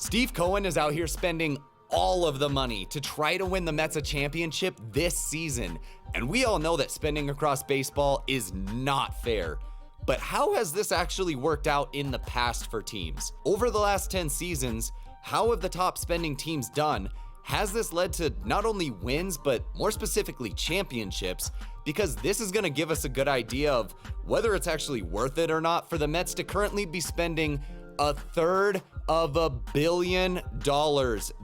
Steve Cohen is out here spending all of the money to try to win the Mets a championship this season. And we all know that spending across baseball is not fair. But how has this actually worked out in the past for teams? Over the last 10 seasons, how have the top spending teams done? Has this led to not only wins, but more specifically championships? Because this is gonna give us a good idea of whether it's actually worth it or not for the Mets to currently be spending $1/3 of $1 billion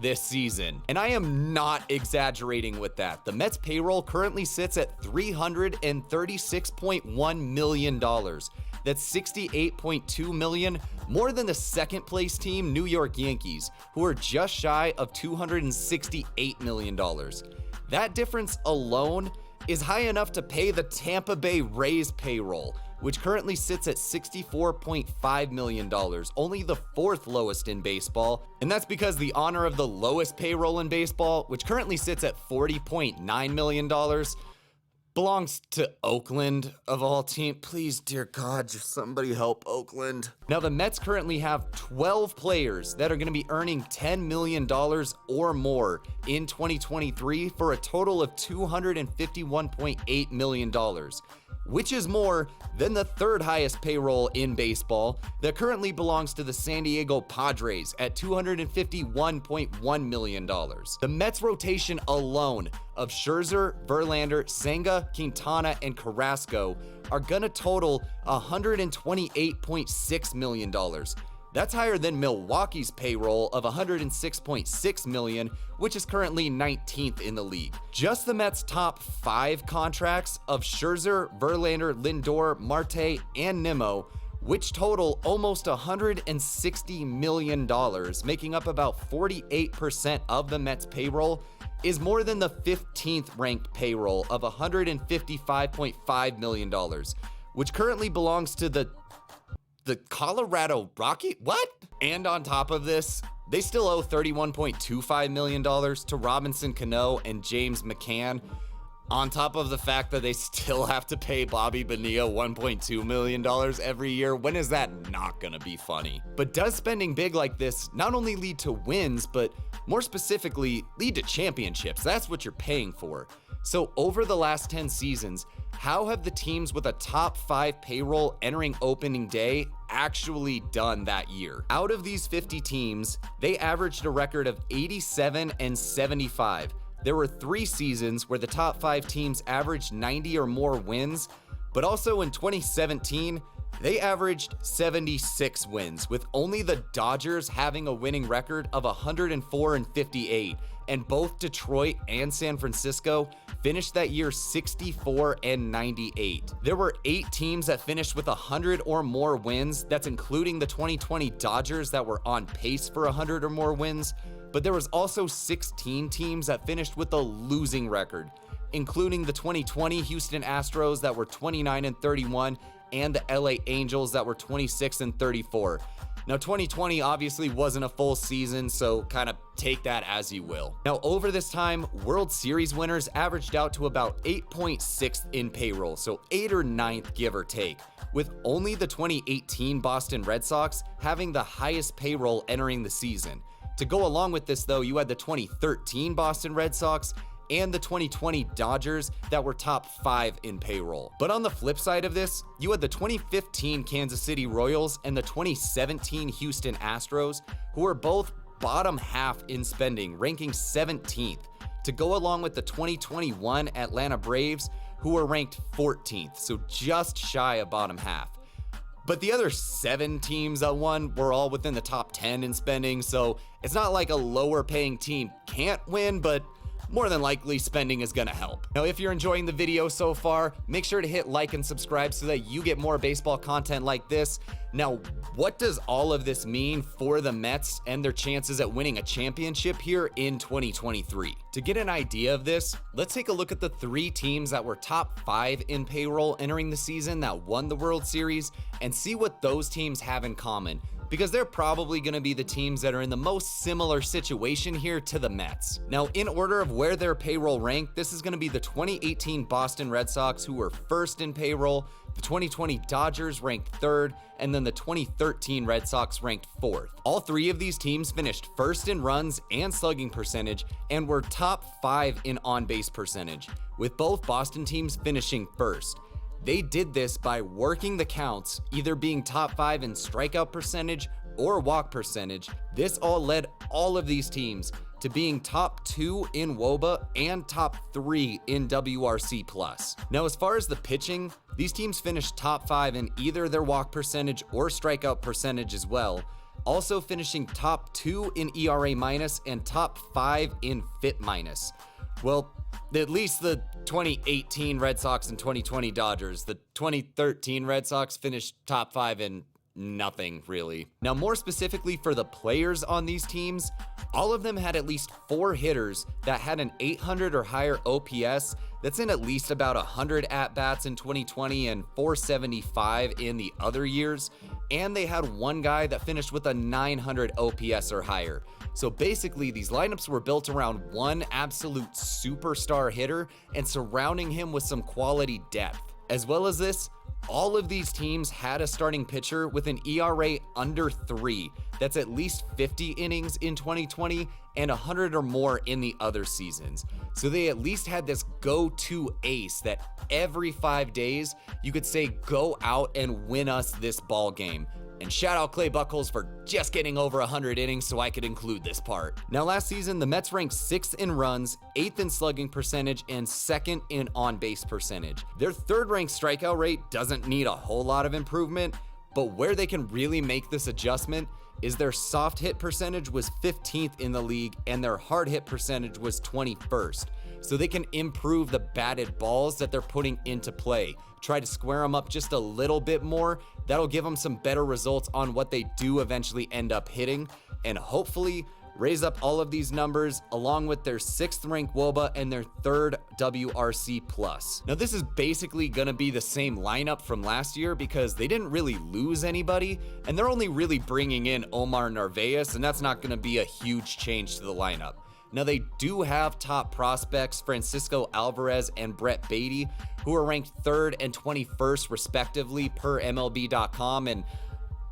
this season. And I am not exaggerating with that. The Mets payroll currently sits at $336.1 million. That's $68.2 million, more than the second place team, New York Yankees, who are just shy of $268 million. That difference alone is high enough to pay the Tampa Bay Rays payroll, which currently sits at $64.5 million, only the fourth lowest in baseball. And that's because the honor of the lowest payroll in baseball, which currently sits at $40.9 million, belongs to Oakland of all teams. Please, dear God, just somebody help Oakland. Now, the Mets currently have 12 players that are going to be earning $10 million or more in 2023 for a total of $251.8 million, which is more than the third highest payroll in baseball that currently belongs to the San Diego Padres at $251.1 million. The Mets rotation alone of Scherzer, Verlander, Senga, Quintana, and Carrasco are gonna total $128.6 million. That's higher than Milwaukee's payroll of $106.6 million, which is currently 19th in the league. Just the Mets' top 5 contracts of Scherzer, Verlander, Lindor, Marte, and Nimmo, which total almost $160 million, making up about 48% of the Mets' payroll, is more than the 15th ranked payroll of $155.5 million, which currently belongs to the Colorado Rockies? What? And on top of this, they still owe $31.25 million to Robinson Cano and James McCann, on top of the fact that they still have to pay Bobby Bonilla $1.2 million every year. When is that not gonna be funny? But does spending big like this not only lead to wins, but more specifically, lead to championships? That's what you're paying for. So over the last 10 seasons, how have the teams with a top 5 payroll entering opening day actually done that year? Out of these 50 teams, they averaged a record of 87 and 75. There were 3 seasons where the top 5 teams averaged 90 or more wins, but also in 2017, they averaged 76 wins, with only the Dodgers having a winning record of 104 and 58, and both Detroit and San Francisco finished that year 64 and 98. There were 8 teams that finished with 100 or more wins. That's including the 2020 Dodgers that were on pace for 100 or more wins. But there was also 16 teams that finished with a losing record, including the 2020 Houston Astros that were 29 and 31 and the LA Angels that were 26 and 34. Now, 2020 obviously wasn't a full season, so kind of take that as you will. Now, over this time, World Series winners averaged out to about 8.6 in payroll, so 8th or 9th, give or take, with only the 2018 Boston Red Sox having the highest payroll entering the season. To go along with this, though, you had the 2013 Boston Red Sox and the 2020 Dodgers that were top 5 in payroll. But on the flip side of this, you had the 2015 Kansas City Royals and the 2017 Houston Astros, who were both bottom half in spending, ranking 17th, to go along with the 2021 Atlanta Braves, who were ranked 14th, so just shy of bottom half. But the other 7 teams that won were all within the top 10 in spending, so it's not like a lower paying team can't win, but more than likely spending is gonna help. Now, if you're enjoying the video so far, make sure to hit like and subscribe so that you get more baseball content like this. Now, what does all of this mean for the Mets and their chances at winning a championship here in 2023? To get an idea of this, let's take a look at the 3 teams that were top 5 in payroll entering the season that won the World Series and see what those teams have in common, because they're probably going to be the teams that are in the most similar situation here to the Mets. Now, in order of where their payroll ranked, this is going to be the 2018 Boston Red Sox, who were first in payroll, The 2020 Dodgers ranked 3rd, and then the 2013 Red Sox ranked 4th. All 3 of these teams finished 1st in runs and slugging percentage and were top 5 in on-base percentage, with both Boston teams finishing 1st. They did this by working the counts, either being top 5 in strikeout percentage or walk percentage. This all led all of these teams to being top 2 in WOBA and top 3 in WRC+. Now, as far as the pitching, these teams finished top 5 in either their walk percentage or strikeout percentage as well, also finishing top 2 in ERA- and top 5 in FIP-. Well, at least the 2018 Red Sox and 2020 Dodgers. The 2013 Red Sox finished top 5 in nothing, really. Now, more specifically for the players on these teams, all of them had at least 4 hitters that had an 800 or higher OPS. That's in at least about 100 at-bats in 2020 and 475 in the other years. And they had 1 guy that finished with a 900 OPS or higher. So basically, these lineups were built around one absolute superstar hitter and surrounding him with some quality depth. As well as this, all of these teams had a starting pitcher with an ERA under 3. That's at least 50 innings in 2020 and 100 or more in the other seasons. So they at least had this go-to ace that every 5 days you could say, go out and win us this ball game. And shout out Clay Buchholz for just getting over 100 innings so I could include this part. Now, last season, the Mets ranked 6th in runs, 8th in slugging percentage, and 2nd in on-base percentage. Their 3rd ranked strikeout rate doesn't need a whole lot of improvement, but where they can really make this adjustment is their soft hit percentage was 15th in the league and their hard hit percentage was 21st. So they can improve the batted balls that they're putting into play. Try to square them up just a little bit more. That'll give them some better results on what they do eventually end up hitting, and hopefully raise up all of these numbers along with their 6th ranked WOBA and their 3rd WRC+. Now, this is basically gonna be the same lineup from last year because they didn't really lose anybody, and they're only really bringing in Omar Narvaez, and that's not gonna be a huge change to the lineup. Now, they do have top prospects, Francisco Alvarez and Brett Beatty, who are ranked 3rd and 21st respectively per MLB.com, and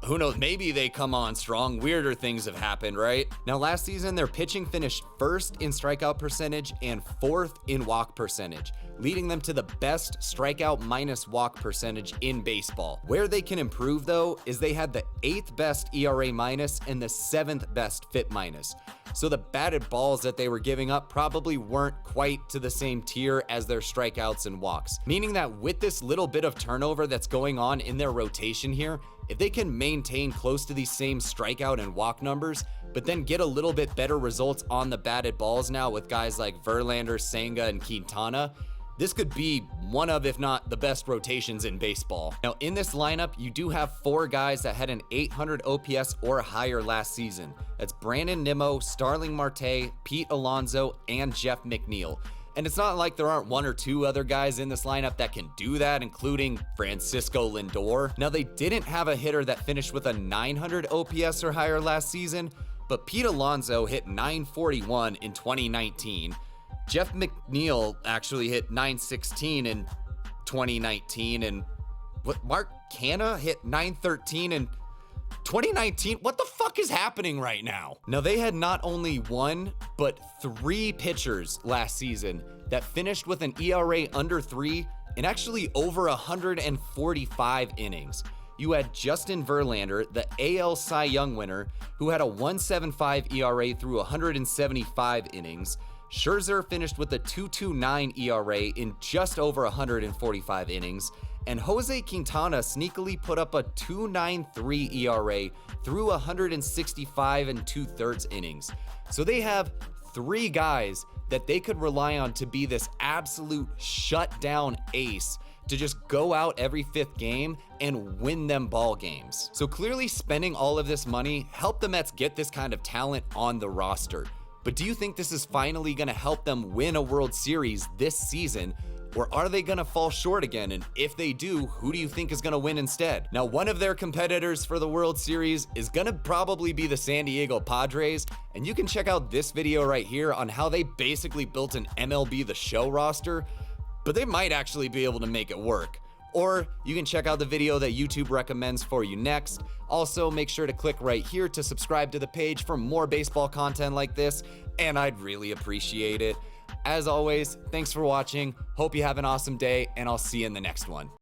who knows, maybe they come on strong. Weirder things have happened, right? Now, last season, their pitching finished 1st in strikeout percentage and 4th in walk percentage, leading them to the best strikeout minus walk percentage in baseball. Where they can improve, though, is they had the 8th best ERA minus and the 7th best FIP minus. So the batted balls that they were giving up probably weren't quite to the same tier as their strikeouts and walks, meaning that with this little bit of turnover that's going on in their rotation here, if they can maintain close to these same strikeout and walk numbers, but then get a little bit better results on the batted balls now with guys like Verlander, Senga, and Quintana, this could be one of, if not the best rotations in baseball. Now, in this lineup, you do have 4 guys that had an 800 OPS or higher last season. That's Brandon Nimmo, Starling Marte, Pete Alonso, and Jeff McNeil. And it's not like there aren't 1 or 2 other guys in this lineup that can do that, including Francisco Lindor. Now, they didn't have a hitter that finished with a 900 OPS or higher last season, but Pete Alonso hit 941 in 2019. Jeff McNeil actually hit 916 in 2019, and Mark Canha hit 913 in 2019. What the fuck is happening right now? Now, they had not only 1, but 3 pitchers last season that finished with an ERA under 3 and actually over 145 innings. You had Justin Verlander, the AL Cy Young winner, who had a 1.75 ERA through 175 innings. Scherzer finished with a 2.29 ERA in just over 145 innings, and Jose Quintana sneakily put up a 2.93 ERA through 165 2/3 innings. So they have 3 guys that they could rely on to be this absolute shutdown ace to just go out every 5th game and win them ball games. So clearly spending all of this money helped the Mets get this kind of talent on the roster. But do you think this is finally going to help them win a World Series this season? Or are they going to fall short again? And if they do, who do you think is going to win instead? Now, one of their competitors for the World Series is going to probably be the San Diego Padres. And you can check out this video right here on how they basically built an MLB The Show roster. But they might actually be able to make it work. or you can check out the video that YouTube recommends for you next. Also, make sure to click right here to subscribe to the page for more baseball content like this, and I'd really appreciate it. As always, thanks for watching. Hope you have an awesome day, and I'll see you in the next one.